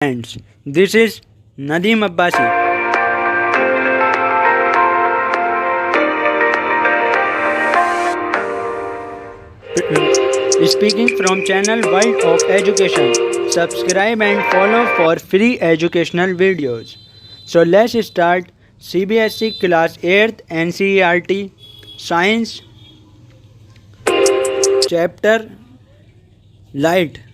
Friends, this is Nadeem Abbasi. Speaking from channel World of Education. Subscribe and follow for free educational videos. So let's start CBSE class 8th NCERT Science chapter Light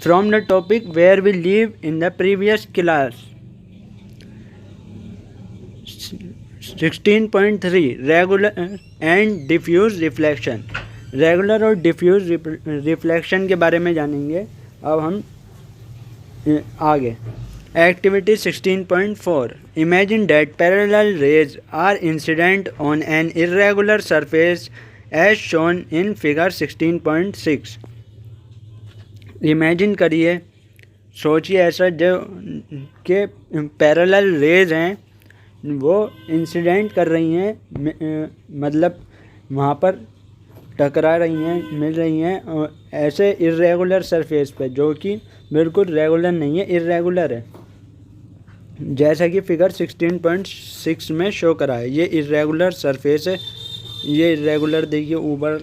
from the topic where we leave in the previous class. 16.3 Regular and diffuse reflection. Regular और diffuse reflection के बारे में जानेंगे अब हम आगे. Activity 16.4 imagine that parallel rays are incident on an irregular surface as shown in figure 16.6. Imagine करिए, सोचिए ऐसा जो कि पैरेलल रेज हैं वो इंसिडेंट कर रही हैं, मतलब वहाँ पर टकरा रही हैं, मिल रही हैं और ऐसे इर्रेगुलर सरफेस पे जो कि बिल्कुल रेगुलर नहीं है, इर्रेगुलर है, जैसा कि फिगर 16.6 में शो करा है. ये इर्रेगुलर सरफेस है, ये इर्रेगुलर देखिए ऊपर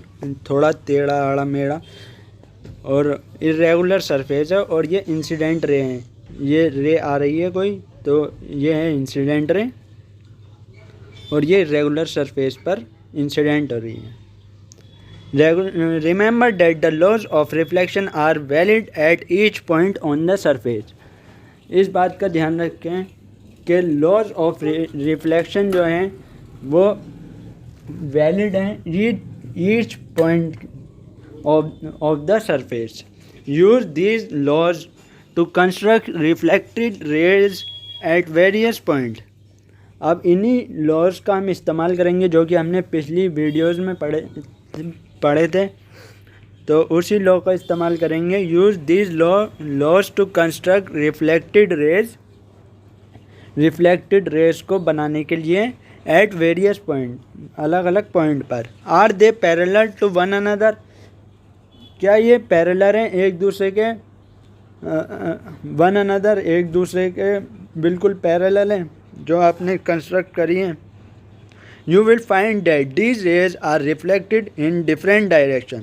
थोड़ा टेढ़ा आड़ा मेढ़ा और इर्रेगुलर सरफेस है और ये इंसिडेंट रे हैं. ये रे आ रही है कोई तो ये है इंसिडेंट रे और ये इर्रेगुलर सरफेस पर इंसिडेंट हो रही है. Remember that the laws of reflection are valid at each point on the surface. इस बात का ध्यान रखें कि लॉज ऑफ रिफ्लेक्शन जो हैं वो वैलिड हैं each point of the surface. Use these laws to construct reflected rays at various point. अब इन्हीं लॉज का हम इस्तेमाल करेंगे जो कि हमने पिछली वीडियोज़ में पढ़े थे, तो उसी लॉ का इस्तेमाल करेंगे. Use this laws to construct reflected rays को बनाने के लिए एट वेरियस पॉइंट, अलग अलग पॉइंट पर. Are they parallel to one another. क्या ये पैरेलल हैं एक दूसरे के, वन अनदर एक दूसरे के बिल्कुल पैरेलल हैं जो आपने कंस्ट्रक्ट करी हैं. You will find that these rays are reflected in different direction.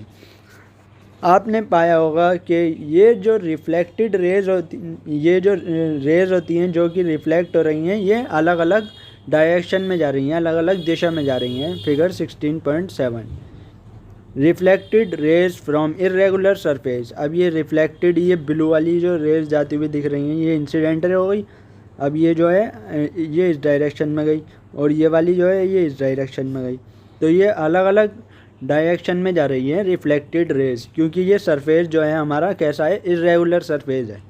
आपने पाया होगा कि ये जो रिफ्लेक्टेड रेज होती, ये जो रेज होती हैं जो कि रिफ्लेक्ट हो रही हैं, ये अलग अलग डायरेक्शन में जा रही हैं, अलग अलग दिशा में जा रही हैं. Figure 16.7 reflected raise from irregular surface. अब ये रिफ्लेक्टेड, ये ब्लू वाली जो रेज जाती हुई दिख रही हैं ये इंसिडेंट हो गई. अब ये जो है ये इस डायरेक्शन में गई और ये वाली जो है ये इस डायरेक्शन में गई, तो ये अलग अलग डायरेक्शन में जा रही है रिफ्लेक्टेड रेज, क्योंकि ये सरफेस जो है हमारा कैसा है, इर्रेगुलर सरफेस है.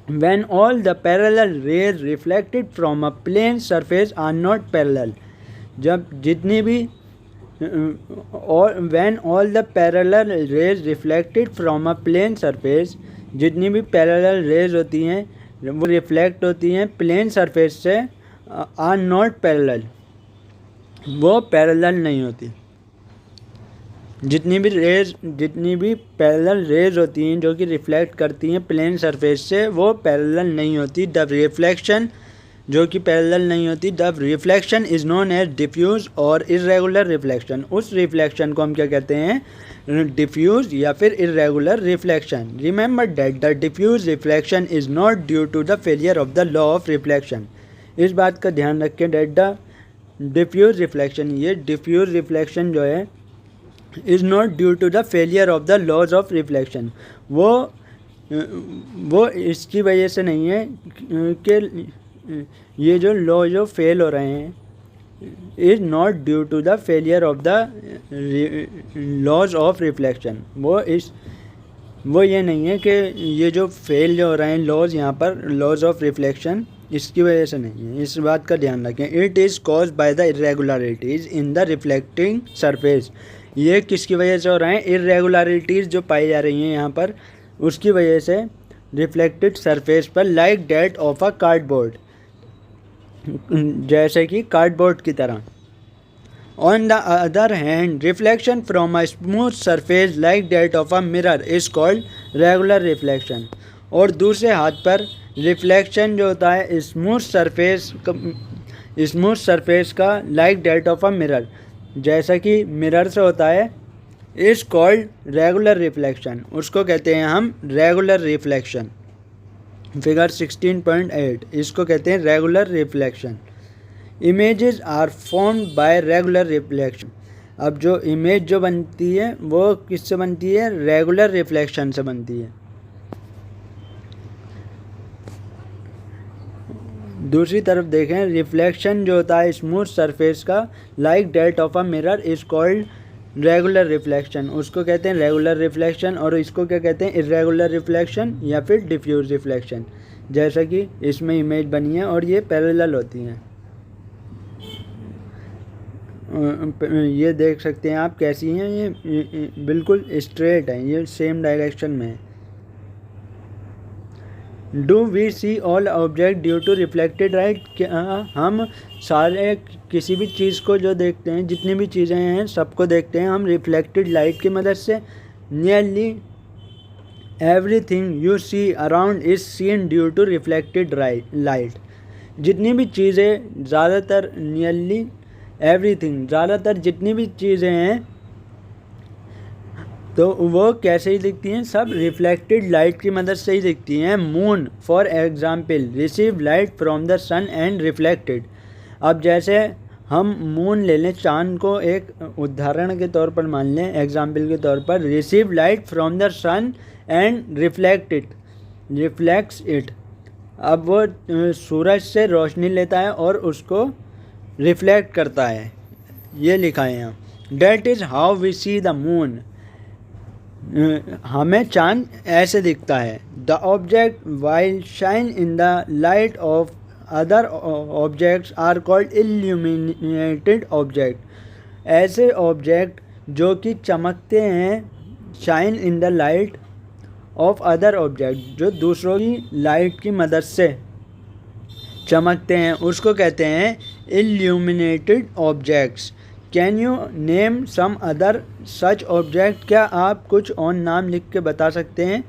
When all the parallel rays reflected from a plane surface are not parallel. जब जितनी भी और when all the parallel rays reflected from a plane surface, जितनी भी पैरेलल रेज होती हैं वो रिफ्लेक्ट होती हैं प्लेन सरफेस से, आर नॉट पैरेलल, वो पैरेलल नहीं होती. जितनी भी पैरेलल रेज होती हैं जो कि रिफ्लेक्ट करती हैं प्लेन सरफेस से, वो पैरेलल नहीं होती. द रिफ्लेक्शन जो कि पैरेलल नहीं होती, the reflection is known as diffuse और इर्रेगुलर रिफ्लेक्शन. उस रिफ्लेक्शन को हम क्या कहते हैं, डिफ्यूज या फिर irregular reflection. Remember that the diffuse reflection is not due to the failure of the law of reflection. इस बात का ध्यान रखें, डेट द डिफ्यूज रिफ्लेक्शन, ये डिफ्यूज रिफ्लेक्शन जो है is not due to the failure of the laws of reflection. वो इसकी वजह से नहीं है कि ये जो लॉ जो फेल हो रहे हैं, is not due to the failure of the laws of reflection. वो ये नहीं है कि ये जो फेल जो हो रहे हैं लॉज, यहाँ पर लॉज ऑफ रिफ्लेक्शन, इसकी वजह से नहीं है. इस बात का ध्यान रखें. It is caused by the irregularities in the reflecting surface. ये किसकी वजह से हो रहे हैं, इर्रेगुलरिटीज़ जो पाई जा रही हैं यहाँ पर, उसकी वजह से रिफ्लेक्टेड सरफेस पर, like that of a cardboard, जैसे कि कार्डबोर्ड की तरह. On the other hand, reflection from a smooth surface like that of a mirror is called regular reflection. और दूसरे हाथ पर रिफ्लेक्शन जो होता है स्मूथ सरफेस का like that of a mirror, जैसा कि मिरर से होता है, इज कॉल्ड रेगुलर रिफ्लेक्शन। उसको कहते हैं हम रेगुलर रिफ्लेक्शन। फिगर 16.8 इसको कहते हैं regular reflection. Images are formed by regular reflection. अब जो इमेज जो बनती है वो किससे बनती है? रेगुलर रिफ्लेक्शन से बनती है। दूसरी तरफ देखें, रिफ्लेक्शन जो होता है स्मूथ सरफेस का like that of a mirror is called regular reflection. उसको कहते हैं रेगुलर रिफ्लेक्शन। और इसको क्या कहते हैं? इर्रेगुलर रिफ्लेक्शन या फिर डिफ्यूज रिफ्लेक्शन। जैसा कि इसमें इमेज बनी है और ये पैरेलल होती हैं। ये देख सकते हैं आप कैसी हैं, ये बिल्कुल स्ट्रेट है, ये सेम डायरेक्शन में है। Do we see all object due to reflected light? क्या हम सारे किसी भी चीज़ को जो देखते हैं, जितनी भी चीज़ें हैं सबको देखते हैं हम रिफ्लेक्टेड लाइट की मदद से? Nearly everything you see around is seen due to reflected light. जितनी भी चीज़ें, ज़्यादातर नियरली एवरीथिंग, ज़्यादातर जितनी भी चीज़ें हैं तो वो कैसे ही दिखती हैं? सब रिफ्लेक्टेड लाइट की मदद से ही दिखती हैं। Moon for example receive light from the sun and reflected. अब जैसे हम मून ले लें, चांद को एक उदाहरण के तौर पर मान लें, एग्जाम्पल के तौर पर, receive light from the sun and reflects it. अब वो सूरज से रोशनी लेता है और उसको रिफ्लेक्ट करता है, ये लिखा है यहाँ। That is how we see the moon. हमें चांद ऐसे दिखता है। The object while shine in the light of other objects are called illuminated object. ऐसे ऑब्जेक्ट जो कि चमकते हैं, shine in the light of other object, जो दूसरों की लाइट की मदद से चमकते हैं, उसको कहते हैं illuminated objects. Can you name some other such object? क्या आप कुछ और नाम लिख के बता सकते हैं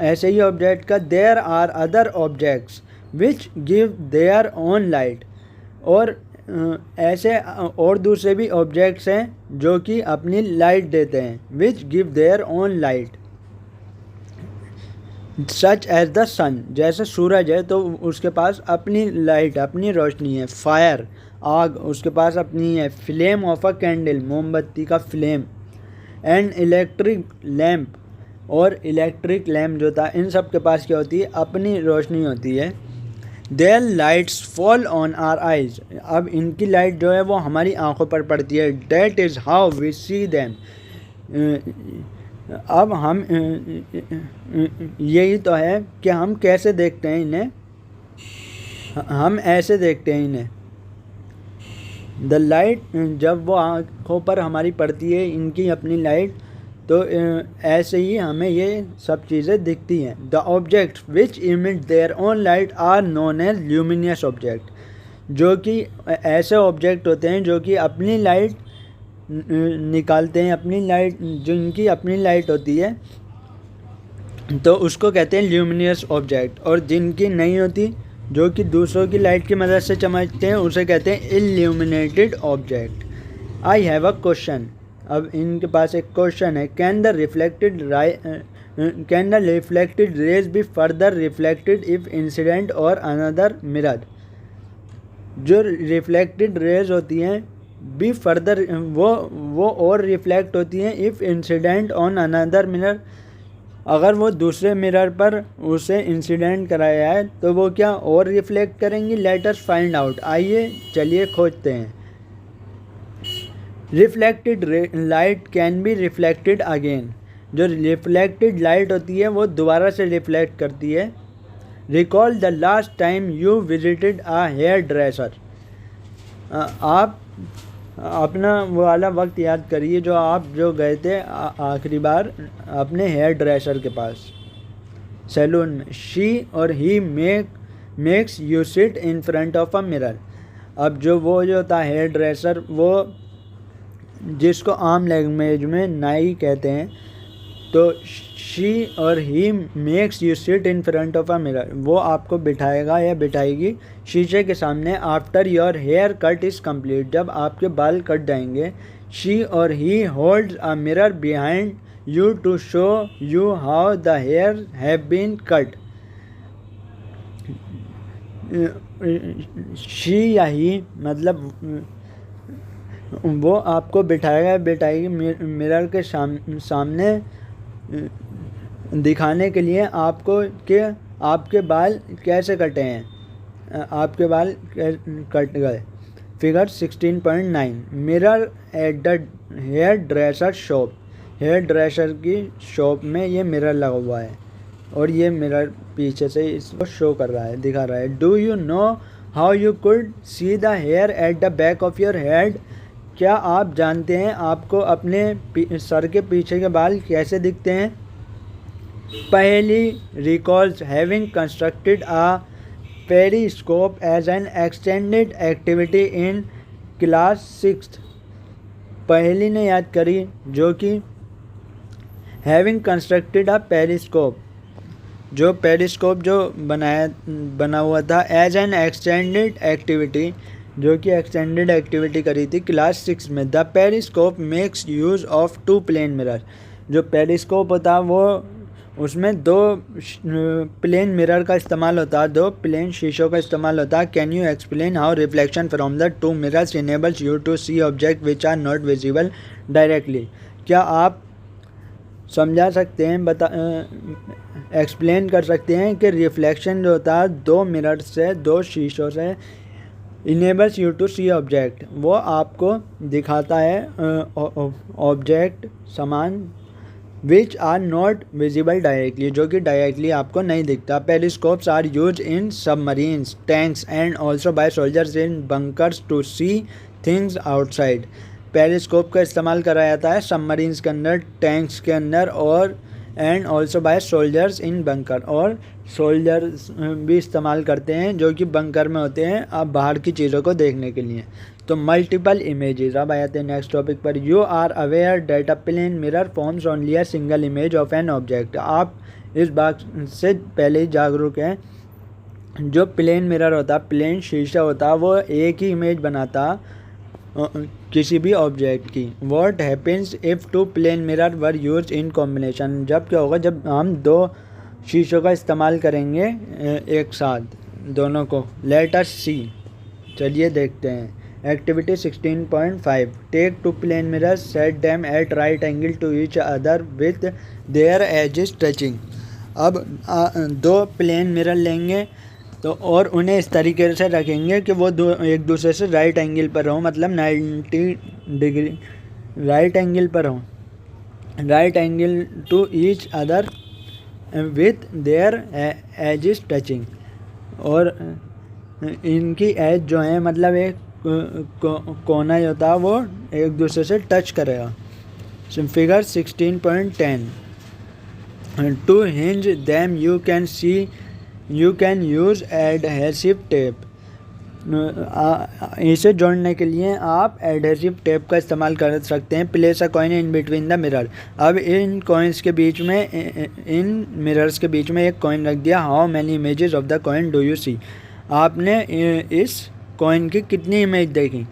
ऐसे ही ऑब्जेक्ट का? There are other objects which give their own light. और ऐसे और दूसरे भी ऑब्जेक्ट्स हैं जो कि अपनी लाइट देते हैं, which give their own light, such as the sun. जैसे सूरज है तो उसके पास अपनी लाइट, अपनी रोशनी है। फायर, आग, उसके पास अपनी है। फ्लेम ऑफ अ कैंडल, मोमबत्ती का फ्लेम। एंड इलेक्ट्रिक लैम्प, और इलेक्ट्रिक लैम्प जो था, इन सब के पास क्या होती है? अपनी रोशनी होती है। Their lights fall on our eyes. अब इनकी लाइट जो है वो हमारी आंखों पर पड़ती है। That is how we see them. अब हम यही तो है कि हम कैसे देखते हैं इन्हें, हम ऐसे देखते हैं इन्हें। द लाइट, जब वो आँखों पर हमारी पड़ती है इनकी अपनी लाइट, तो ऐसे ही हमें ये सब चीज़ें दिखती हैं। The object which emit their own light are known as luminous object. जो कि ऐसे ऑब्जेक्ट होते हैं जो कि अपनी लाइट निकालते हैं, अपनी लाइट, जिनकी अपनी लाइट होती है तो उसको कहते हैं ल्यूमिनियस ऑब्जेक्ट। और जिनकी नहीं होती, जो कि दूसरों की लाइट की मदद से चमकते हैं, उसे कहते हैं illuminated object. I have a question. अब इनके पास एक क्वेश्चन है। Can the reflected raise be further reflected if incident और अनदर मिरर। जो रिफ्लेक्टेड रेज होती हैं बी फर्दर, वो और रिफ्लेक्ट होती हैं if incident on another mirror. अगर वो दूसरे मिरर पर उसे इंसिडेंट कराया है तो वो क्या और रिफ्लेक्ट करेंगी? Let us find out. आइए चलिए खोजते हैं। Reflected light can be reflected again. जो रिफ्लेक्टेड लाइट होती है वो दोबारा से रिफ्लेक्ट करती है। Recall the last time you visited a hair dresser. आप अपना वो वाला वक्त याद करिए जो आप गए थे आखिरी बार अपने हेयर ड्रेसर के पास, सैलून में। शी और he makes you sit in front of a mirror. अब जो था हेयर ड्रेसर, वो जिसको आम लैंग्वेज में नाई कहते हैं, तो शी और he makes you sit in front of a mirror, वो आपको बिठाएगा या बिठाएगी शीशे के सामने। After your hair cut is complete, जब आपके बाल कट जाएंगे। शी और he holds a mirror behind you to show you how the hair have been cut. She या ही मतलब वो आपको बिठाएगा बिठाएगी मिरर के सामने दिखाने के लिए आपको कि आपके बाल कैसे कटे हैं, आपके बाल कट गए। Figure 16.9 mirror at the hair dresser shop, hair dresser की शॉप में ये मिरर लगा हुआ है और ये मिरर पीछे से इसको शो कर रहा है, दिखा रहा है। Do you know how you could see the hair at the back of your head, क्या आप जानते हैं आपको अपने सर के पीछे के बाल कैसे दिखते हैं? Paheli recalls having constructed a periscope as an extended activity in class 6। Paheli ने याद करी जो कि हैविंग कंस्ट्रक्टेड अ पेरिस्कोप, जो पेरिस्कोप जो बना हुआ था एज एन एक्सटेंडेड एक्टिविटी, जो कि एक्सटेंडेड एक्टिविटी करी थी क्लास 6 में। The periscope makes use of 2 plane mirror, जो पेरिस्कोप होता है वो उसमें 2 प्लेन मिरर का इस्तेमाल होता है, 2 प्लेन शीशों का इस्तेमाल होता है। Can you explain how reflection from the 2 mirrors enables you to see object which are not visible directly, क्या आप समझा सकते हैं, एक्सप्लेन कर सकते हैं कि रिफ्लेक्शन जो होता है 2 मिरर से, 2 शीशों से enables you to see object, वो आपको दिखाता है ऑब्जेक्ट सामान which are not visible directly, जो कि डायरेक्टली आपको नहीं दिखता। Periscopes are use in submarines, tanks and also by soldiers in bunkers to see things outside. Periscope का इस्तेमाल करा जाता है सबमरीन्स के अंदर, टैंक्स के अंदर और and also by soldiers in bunker, और सोल्जर्स भी इस्तेमाल करते हैं जो कि बंकर में होते हैं अब बाहर की चीज़ों को देखने के लिए। तो मल्टीपल इमेजेस। अब आ जाते हैं नेक्स्ट टॉपिक पर। You are aware that a plane mirror forms only a single image of an object, आप इस बात से पहले ही जागरूक हैं जो प्लेन मिरर होता, प्लेन शीशा होता, वो एक ही इमेज बनाता किसी भी ऑब्जेक्ट की। What happens if 2 plane mirror were use in combination, जब क्या होगा जब हम 2 शीशों का इस्तेमाल करेंगे एक साथ दोनों को। लेट अस सी, चलिए देखते हैं। Activity 16.5 take 2 plane mirrors, set them at right angle to each other with their edges touching. अब 2 प्लेन मिरर लेंगे तो और उन्हें इस तरीके से रखेंगे कि वो एक दूसरे से राइट एंगल पर हों, मतलब 90 डिग्री राइट एंगल पर हों, right angle to each other with their edges touching, और इनकी एज जो है मतलब एक कोना जो होता है वो एक दूसरे से टच करेगा। Figure 16.10 to hinge them you can use adhesive tape, इसे जोड़ने के लिए आप एडहेसिव टेप का इस्तेमाल कर सकते हैं। Place a coin in between the mirror, अब इन कॉइन्स के बीच में, इन मिरर्स के बीच में एक कॉइन रख दिया। How many images of the coin do you see, आपने इस कॉइन की कितनी इमेज देखी?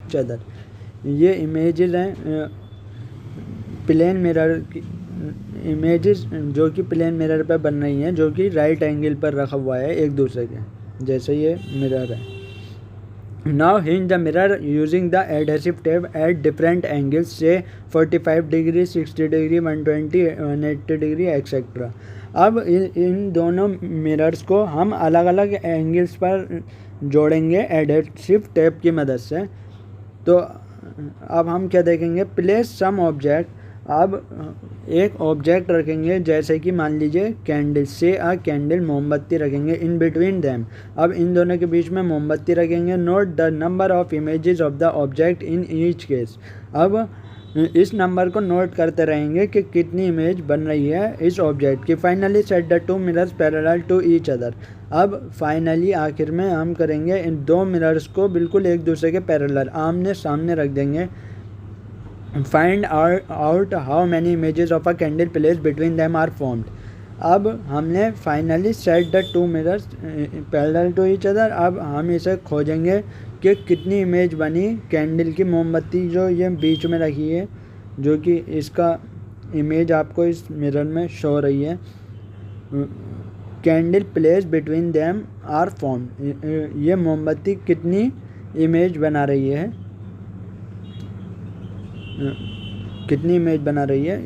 चदर, ये इमेजेस हैं प्लेन मिरर की इमेजेस जो कि प्लेन मिरर पर बन रही हैं, जो कि राइट एंगल पर रखा हुआ है एक दूसरे के, जैसे ये मिरर है। Now hinge the mirror using the adhesive tape at different angles, से 45 डिग्री, 60 डिग्री, 120, 180 डिग्री एक्सेट्रा। अब इन दोनों मिरर्स को हम अलग अलग एंगल्स पर जोड़ेंगे एडहेसिव टेप की मदद से। तो अब हम क्या देखेंगे, प्लेस सम ऑब्जेक्ट, अब एक ऑब्जेक्ट रखेंगे, जैसे कि मान लीजिए कैंडल से कैंडल, मोमबत्ती रखेंगे इन बिटवीन दैम। अब इन दोनों के बीच में मोमबत्ती रखेंगे। Note the number of images of the object in each case. अब इस नंबर को नोट करते रहेंगे कि कितनी इमेज बन रही है इस ऑब्जेक्ट की। Finally set the two mirrors parallel to each other. अब फाइनली आखिर में हम करेंगे इन दो मिरर्स को बिल्कुल एक दूसरे के पैरेलल आमने सामने रख देंगे। Find out how many images of a candle place between them are formed. अब हमने finally set the two mirrors parallel to each other. अब हम इसे खोजेंगे कि कितनी इमेज बनी कैंडल की, मोमबत्ती जो ये बीच में रखी है, जो कि इसका इमेज आपको इस मिरर में शो रही है। Candle place between them are formed, ये मोमबत्ती कितनी इमेज बना रही है, कितनी इमेज बना रही है,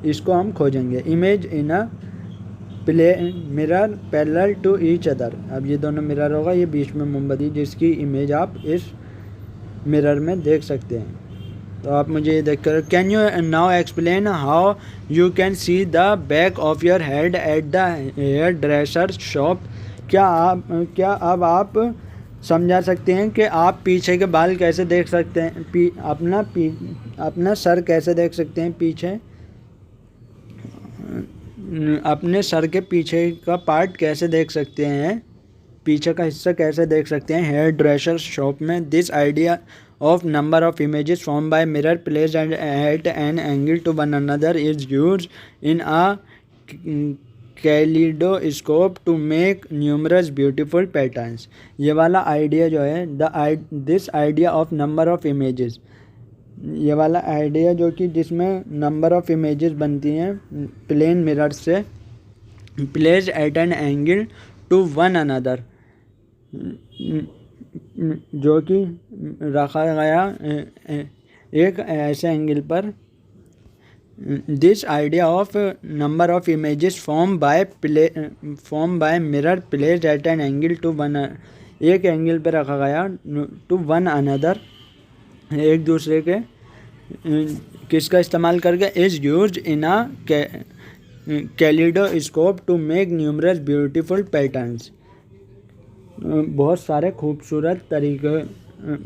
इसको हम खोजेंगे। Image in a mirror parallel to each other. अब ये दोनों मिरर होगा, ये बीच में मोमबत्ती जिसकी इमेज आप इस मिरर में देख सकते हैं। तो आप मुझे ये देख कर, can you now explain how you can see the back of your head at the hair dresser shop. क्या अब आप समझा सकते हैं कि आप पीछे के बाल कैसे देख सकते हैं, अपना सर कैसे देख सकते हैं पीछे, अपने सर के पीछे का पार्ट कैसे देख सकते हैं, पीछे का हिस्सा कैसे देख सकते हैं हेयर ड्रेसर शॉप में। This idea of number of images formed by mirror placed at an angle to one another is used in a kaleidoscope to make numerous beautiful patterns। ये वाला आइडिया जो है this idea of number of images, ये वाला idea जो कि जिसमें number of images बनती हैं प्लेन मिरर से, place at an angle to one another, जो कि रखा गया एक ऐसे एंगल पर। This idea of number of images form by mirror placed at an angle to one, एक एंगल पर रखा गया टू वन अनदर, एक दूसरे के किसका इस्तेमाल करके, is used in a kaleidoscope to make numerous beautiful patterns. बहुत सारे खूबसूरत तरीके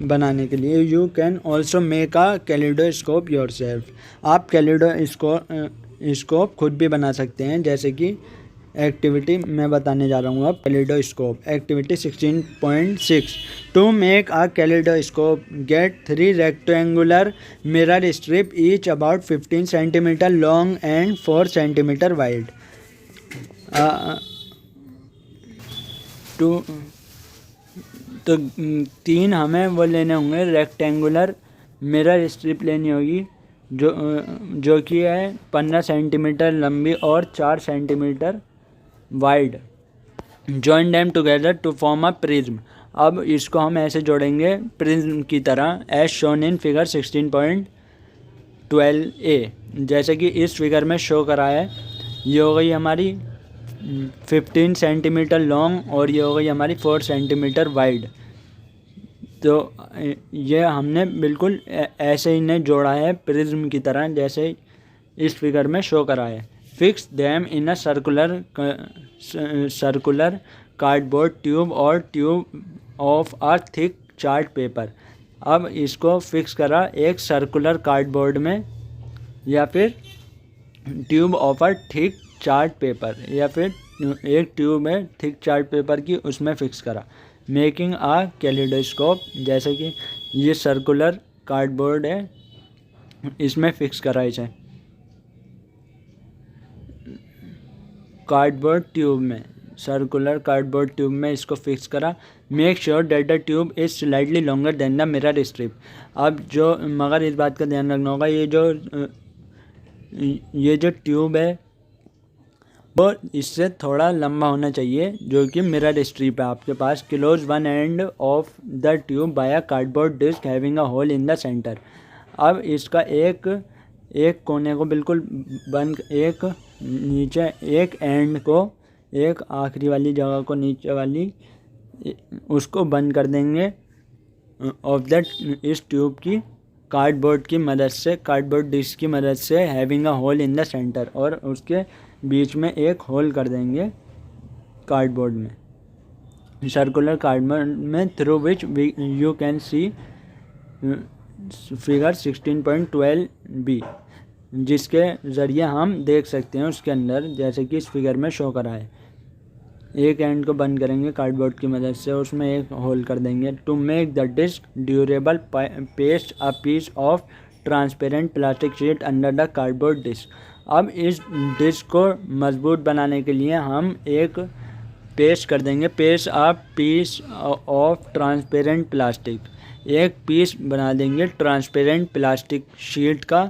बनाने के लिए। You can also make a kaleidoscope yourself. आप कैलिडोस्कोप खुद भी बना सकते हैं, जैसे कि एक्टिविटी मैं बताने जा रहा हूँ अब। Kaleidoscope activity 16.6। To make a kaleidoscope get 3 rectangular mirror strip each about 15 centimetre long and 4 centimetre wide. तो 3 हमें वो लेने होंगे, रेक्टेंगुलर मिरर स्ट्रिप लेनी होगी जो कि है 15 सेंटीमीटर लंबी और 4 centimetre wide. Join them together to form a prism. अब इसको हम ऐसे जोड़ेंगे प्रिज्म की तरह, as shown in figure 16.12a, जैसे कि इस फिगर में शो करा है। ये हो गई हमारी 15 सेंटीमीटर लॉन्ग और ये हो गई हमारी 4 सेंटीमीटर वाइड। तो ये हमने बिल्कुल ऐसे इन्हें जोड़ा है प्रिज्म की तरह, जैसे इस फिगर में शो करा है। Fix them in a circular cardboard tube और tube of a thick chart paper. अब इसको फिक्स करा एक सर्कुलर कार्डबोर्ड में, या फिर tube of a thick chart paper, या फिर एक ट्यूब है थिक चार्ट पेपर की, उसमें फिक्स करा। मेकिंग आ कैलिडोस्कोप, जैसे कि ये सर्कुलर कार्डबोर्ड है, इसमें फिक्स करा इसे कार्डबोर्ड ट्यूब में, सर्कुलर कार्डबोर्ड ट्यूब में इसको फिक्स करा। Make sure that the tube is slightly longer than the mirror strip. अब जो मगर इस बात का ध्यान रखना होगा, ये जो ट्यूब है वो इससे थोड़ा लंबा होना चाहिए, जो कि मिरर स्ट्रिप है आपके पास। Close one end of the tube by a cardboard disc having a hole in the centre. अब इसका एक कोने को बिल्कुल बंद, एक नीचे एक एंड को, एक आखिरी वाली जगह को, नीचे वाली उसको बंद कर देंगे ऑफ द इस ट्यूब की कार्डबोर्ड डिस्क की मदद से having a hole in the centre, और उसके बीच में एक होल कर देंगे कार्डबोर्ड में, सर्कुलर कार्डबोर्ड में, through which you can C figure 16.12b, जिसके ज़रिए हम देख सकते हैं उसके अंदर, जैसे कि इस फिगर में शो करा है। एक एंड को बंद करेंगे कार्डबोर्ड की मदद से, उसमें एक होल कर देंगे। To make the disc durable, paste a piece of transparent plastic sheet under the cardboard disc. अब इस डिस्क को मजबूत बनाने के लिए हम एक पेस्ट कर देंगे, paste a piece of transparent plastic, एक पीस बना देंगे ट्रांसपेरेंट प्लास्टिक शीट का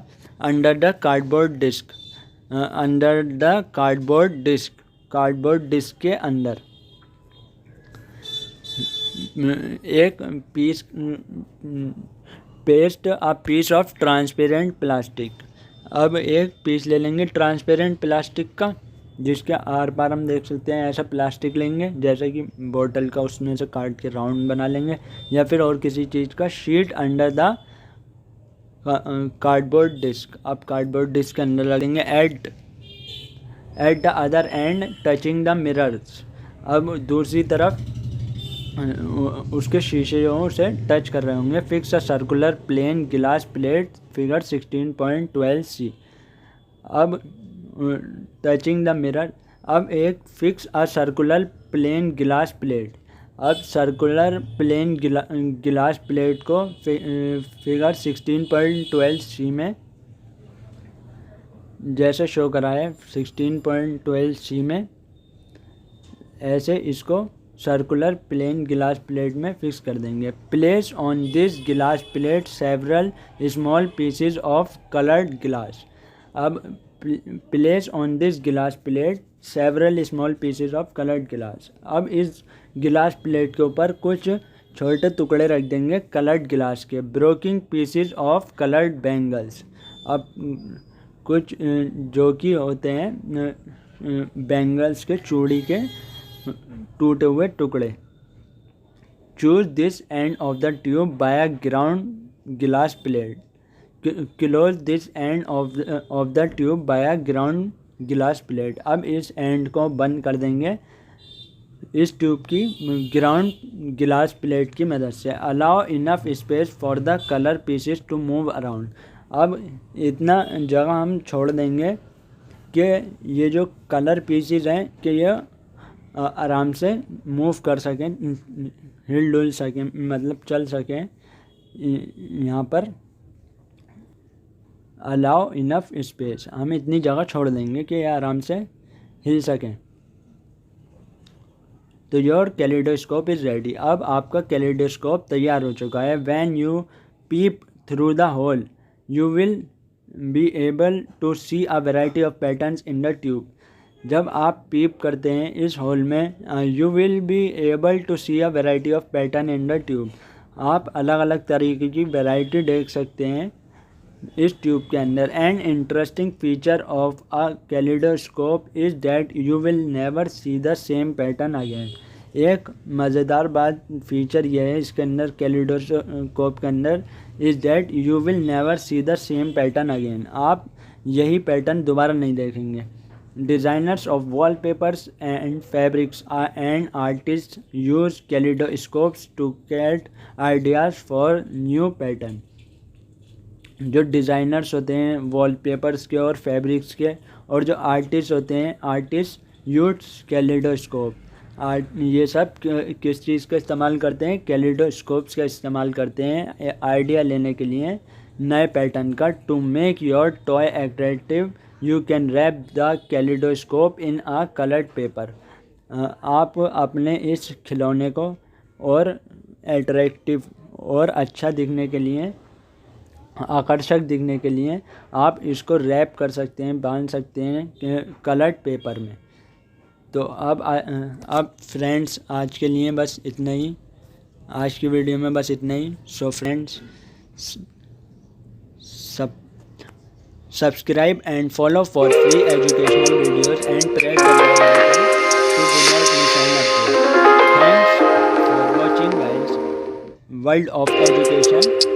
under the cardboard disc, cardboard disc के अंदर एक piece, paste a piece of transparent plastic. अब एक पीस ले लेंगे ट्रांसपेरेंट प्लास्टिक का, जिसके आर पार हम देख सकते हैं ऐसा प्लास्टिक लेंगे, जैसे कि बोतल का, उसमें से काट के राउंड बना लेंगे, या फिर और किसी चीज़ का sheet under the cardboard disc. अब कार्डबोर्ड डिस्क के अंदर लगेंगे at the other end touching the mirrors. अब दूसरी तरफ उसके शीशे से टच कर रहे होंगे। फिक्स अ सर्कुलर प्लेन गिलास प्लेट, फिगर 16.12c। अब टचिंग द मिरर, अब एक फिक्स अ सर्कुलर प्लेन गिलास प्लेट। अब सर्कुलर प्लेन गिलास प्लेट को फिगर 16.12c में जैसे शो करा है, 16.12c में ऐसे इसको सर्कुलर प्लेन गिलास प्लेट में फिक्स कर देंगे। प्लेस ऑन दिस गिलास plate several small pieces of coloured गिलास। अब प्लेस ऑन दिस गिलास plate several small pieces of coloured गिलास। अब इस गिलास प्लेट के ऊपर कुछ छोटे टुकड़े रख देंगे कलर्ड गिलास के, broking pieces of coloured bangles. अब कुछ जो कि होते हैं बैंगल्स के, चूड़ी के टूटे हुए टुकड़े। Choose this end of the tube by a ground glass plate, close this end of the tube by a ground glass plate. अब इस एंड को बंद कर देंगे इस ट्यूब की ग्राउंड गिलास प्लेट की मदद से। Allow enough space for the colour pieces to move around. अब इतना जगह हम छोड़ देंगे कि ये जो कलर पीसेस हैं कि ये आराम से मूव कर सकें, हिल डुल सकें, मतलब चल सकें। यहाँ पर अलाउ इनफ स्पेस, हम इतनी जगह छोड़ देंगे कि ये आराम से हिल सकें। तो योर कैलिडोस्कोप इज़ रेडी। अब आपका कैलिडोस्कोप तैयार हो चुका है। When you peep through the hole you will be able to see a variety of patterns in the tube. जब आप पीप करते हैं इस होल में, you will be able to see a variety of pattern in the tube. आप अलग अलग तरीके की वैरायटी देख सकते हैं इस ट्यूब के अंदर। An interesting feature of a kaleidoscope is that you will never see the same pattern again. एक मज़ेदार बात फीचर यह है इसके अंदर, कैलिडोस्कोप के अंदर, is that you will never see the same pattern again. आप यही पैटर्न दोबारा नहीं देखेंगे। Designers of wallpapers and fabrics and artist use kaleidoscopes to get ideas for new pattern. जो डिज़ाइनर्स होते हैं वॉलपेपर्स के और फैब्रिक्स के, और जो आर्टिस्ट होते हैं, आर्टिस्ट यूज कैलिडोस्कोप। ये सब किस चीज़ का इस्तेमाल करते हैं? कैलिडोस्कोप्स का इस्तेमाल करते हैं आइडिया लेने के लिए नए पैटर्न का। To make your toy attractive you can wrap the kaleidoscope in a coloured paper. आप अपने इस खिलौने को और अट्रैक्टिव और अच्छा दिखने के लिए, आकर्षक दिखने के लिए आप इसको रैप कर सकते हैं, बांध सकते हैं कलर्ड पेपर में। तो अब फ्रेंड्स आज के लिए बस इतना ही, आज की वीडियो में बस इतना ही। So friends, subscribe and follow for free educational videos and press the bell icon to do not miss an update. Thanks for watching guys. World of education.